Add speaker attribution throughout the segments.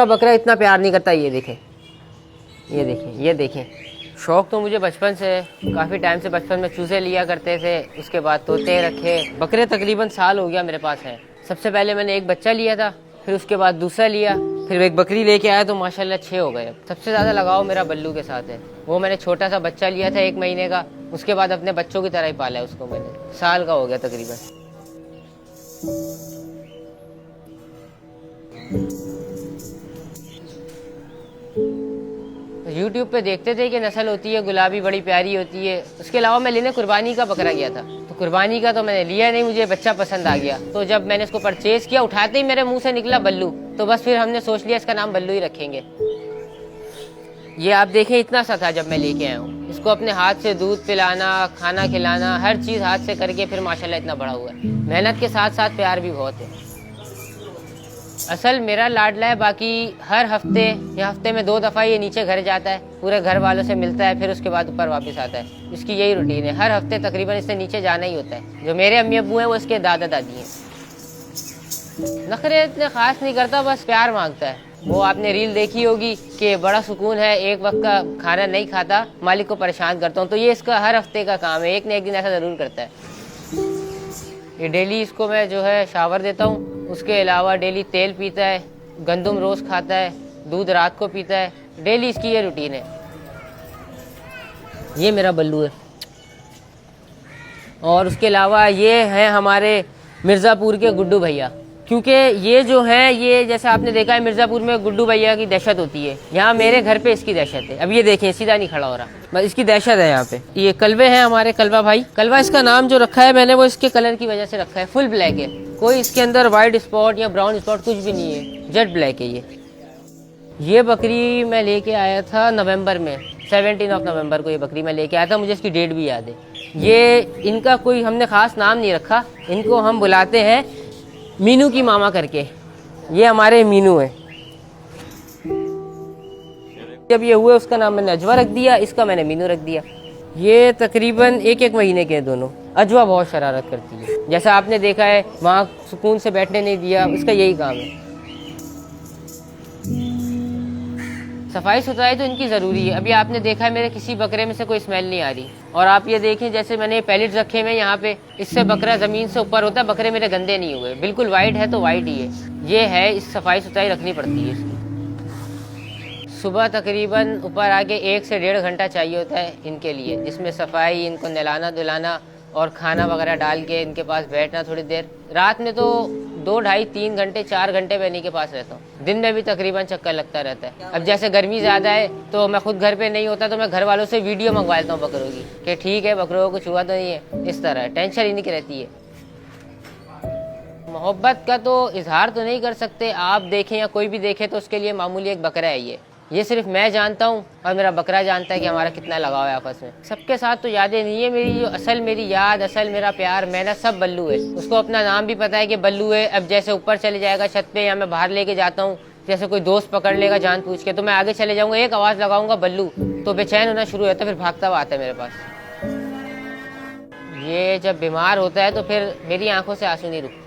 Speaker 1: बकरा इतना प्यार नहीं करता। ये देखें, ये देखें, ये देखें। शौक़ तो मुझे बचपन से, काफ़ी टाइम से, बचपन में चूज़े लिया करते थे, उसके बाद तोते रखे। बकरे तकरीबन साल हो गया मेरे पास है। सबसे पहले मैंने एक बच्चा लिया था, फिर उसके बाद दूसरा लिया, फिर एक बकरी लेके आया तो माशाल्लाह 6 हो गए। सबसे ज़्यादा लगाव मेरा बल्लू के साथ है। वो मैंने छोटा सा बच्चा लिया था 1 महीने का, उसके बाद अपने बच्चों की तरह ही पाला है उसको मैंने। साल का हो गया तकरीबन। यूट्यूब पे देखते थे कि नस्ल होती है गुलाबी, बड़ी प्यारी होती है। उसके अलावा मैं लेने कुर्बानी का बकरा गया था, तो कुर्बानी का तो मैंने लिया नहीं, मुझे बच्चा पसंद आ गया। तो जब मैंने इसको परचेज किया, उठाते ही मेरे मुंह से निकला बल्लू। तो बस फिर हमने सोच लिया इसका नाम बल्लू ही रखेंगे। ये आप देखें, इतना सा था जब मैं लेके आया हूँ। इसको अपने हाथ से दूध पिलाना, खाना खिलाना, हर चीज़ हाथ से करके फिर माशाल्लाह इतना बड़ा हुआ है। मेहनत के साथ साथ प्यार भी बहुत है। असल मेरा लाडला है। बाकी हर हफ्ते या हफ्ते में 2 दफ़ा ये नीचे घर जाता है, पूरे घर वालों से मिलता है, फिर उसके बाद ऊपर वापस आता है। इसकी यही रूटीन है, हर हफ्ते तकरीबन इससे नीचे जाना ही होता है। जो मेरे अम्मी अब्बू हैं वो इसके दादा दादी हैं। नखरे इतने ख़ास नहीं करता, बस प्यार मांगता है। वो आपने रील देखी होगी कि बड़ा सुकून है, एक वक्त का खाना नहीं खाता, मालिक को परेशान करता हूँ। तो ये इसका हर हफ्ते का काम है, एक न एक दिन ऐसा ज़रूर करता है। ये डेली इसको मैं जो है शावर देता हूँ। उसके अलावा डेली तेल पीता है, गंदम रोज़ खाता है, दूध रात को पीता है। डेली इसकी ये रूटीन है। ये मेरा बल्लू है। और उसके अलावा ये हैं हमारे मिर्ज़ापुर के गुड्डू भैया। क्योंकि ये जो है, ये जैसा आपने देखा है मिर्ज़ापुर में गुड्डू भैया की दहशत होती है, यहाँ मेरे घर पे इसकी दहशत है। अब ये देखें, सीधा नहीं खड़ा हो रहा, बस इसकी दहशत है यहाँ पे। ये कलवे हैं हमारे, कलवा भाई। कलवा इसका नाम जो रखा है मैंने, वो इसके कलर की वजह से रखा है। फुल ब्लैक है, कोई इसके अंदर वाइट स्पॉट या ब्राउन स्पॉट कुछ भी नहीं है, जेट ब्लैक है ये बकरी मैं लेके आया था नवंबर में, 17 नवंबर को ये बकरी मैं लेके आया था। मुझे इसकी डेट भी याद है। ये इनका कोई हमने ख़ास नाम नहीं रखा, इनको हम बुलाते हैं मीनू की मामा करके। ये हमारे मीनू है। जब ये हुए उसका नाम मैंने अजवा रख दिया, इसका मैंने मीनू रख दिया। ये तकरीबन 1-1 महीने के दोनों। अजवा बहुत शरारत करती है, जैसा आपने देखा है, वहाँ सुकून से बैठने नहीं दिया, इसका यही काम है। सफाई सुथराई तो इनकी ज़रूरी है। अभी आपने देखा है मेरे किसी बकरे में से कोई स्मेल नहीं आ रही। और आप ये देखें, जैसे मैंने पैलेट्स रखे हुए यहाँ पे, इससे बकरा ज़मीन से ऊपर होता है। बकरे मेरे गंदे नहीं हुए, बिल्कुल वाइट है तो वाइट ही है। ये है, इस सफाई सुथराई रखनी पड़ती है इसकी। सुबह तकरीबन ऊपर आके 1 से 1.5 घंटा चाहिए होता है इनके लिए, जिसमें सफाई, इनको नहलाना धुलाना और खाना वगैरह डाल के इनके पास बैठना थोड़ी देर। रात में तो 2, ढाई, 3 घंटे, 4 घंटे मैं इन्हीं के पास रहता हूँ। दिन में भी तकरीबन चक्कर लगता रहता है। अब जैसे गर्मी ज़्यादा है तो मैं खुद घर पे नहीं होता, तो मैं घर वालों से वीडियो मंगवा लेता हूँ बकरों की, कि ठीक है बकरों को कुछ हुआ तो नहीं है। इस तरह टेंशन इन्हीं की रहती है। मोहब्बत का तो इजहार तो नहीं कर सकते, आप देखें या कोई भी देखे तो उसके लिए मामूली एक बकरा है। ये सिर्फ मैं जानता हूँ और मेरा बकरा जानता है कि हमारा कितना लगाव है आपस में। सबके साथ तो यादें नहीं है मेरी, जो असल मेरी याद, असल मेरा प्यार, मेहनत सब बल्लू है। उसको अपना नाम भी पता है कि बल्लू है। अब जैसे ऊपर चले जाएगा छत पे, या मैं बाहर लेके जाता हूँ, जैसे कोई दोस्त पकड़ लेगा जान पूछ के, तो मैं आगे चले जाऊँगा, एक आवाज़ लगाऊंगा बल्लू, तो बेचैन होना शुरू होता है, फिर भागता हुआ आता है मेरे पास। ये जब बीमार होता है तो फिर मेरी आंखों से आंसू नहीं रुकते।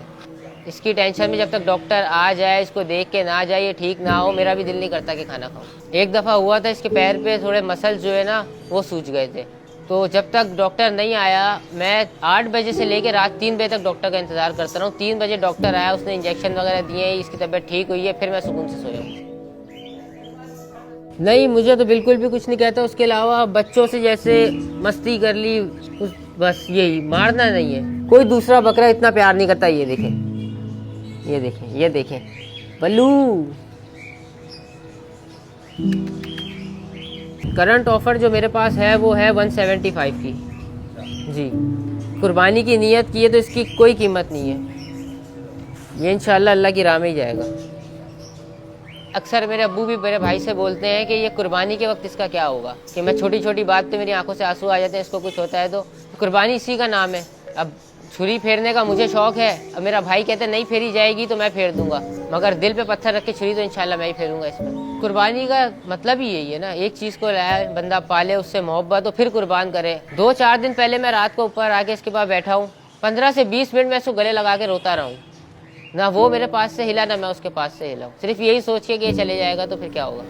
Speaker 1: इसकी टेंशन में जब तक डॉक्टर आ जाए, इसको देख के ना जाए, ये ठीक ना हो, मेरा भी दिल नहीं करता कि खाना खाऊं। एक दफ़ा हुआ था, इसके पैर पे थोड़े मसल्स जो है ना वो सूज गए थे। तो जब तक डॉक्टर नहीं आया, मैं 8 बजे से लेकर रात 3 बजे तक डॉक्टर का इंतज़ार करता रहा हूँ। 3 बजे डॉक्टर आया, उसने इंजेक्शन वगैरह दिए, इसकी तबीयत ठीक हुई है, फिर मैं सुकून से सोया हूँ। नहीं, मुझे तो बिल्कुल भी कुछ नहीं कहता। उसके अलावा बच्चों से जैसे मस्ती कर ली, बस यही, मारना नहीं है। कोई दूसरा बकरा इतना प्यार नहीं करता। ये देखें, ये देखें, ये देखें बल्लू। करंट ऑफर जो मेरे पास है वो है 175 की जी। कुर्बानी की नीयत की है तो इसकी कोई कीमत नहीं है। ये इंशाल्लाह अल्लाह की राह में ही जाएगा। अक्सर मेरे अब्बू भी मेरे भाई से बोलते हैं कि ये कुर्बानी के वक्त इसका क्या होगा, कि मैं छोटी छोटी बात पे मेरी आंखों से आंसू आ जाते हैं, इसको कुछ होता है तो। कुर्बानी इसी का नाम है। अब छुरी फेरने का मुझे शौक है, अब मेरा भाई कहते हैं नहीं फेरी जाएगी तो मैं फेर दूंगा, मगर दिल पे पत्थर रख के छुरी तो इंशाल्लाह मैं ही फेरूंगा इसमें। कुर्बानी का मतलब ही यही है ना, एक चीज़ को लाए बंदा, पाले, उससे मोहब्बत हो, फिर कुर्बान करे। 2-4 दिन पहले मैं रात को ऊपर आके इसके पास बैठा हूँ, 15 से 20 मिनट मैं इसको गले लगा के रोता रहा हूँ। ना वो मेरे पास से हिला ना मैं उसके पास से हिला, सिर्फ यही सोच के कि ये चले जाएगा तो फिर क्या होगा।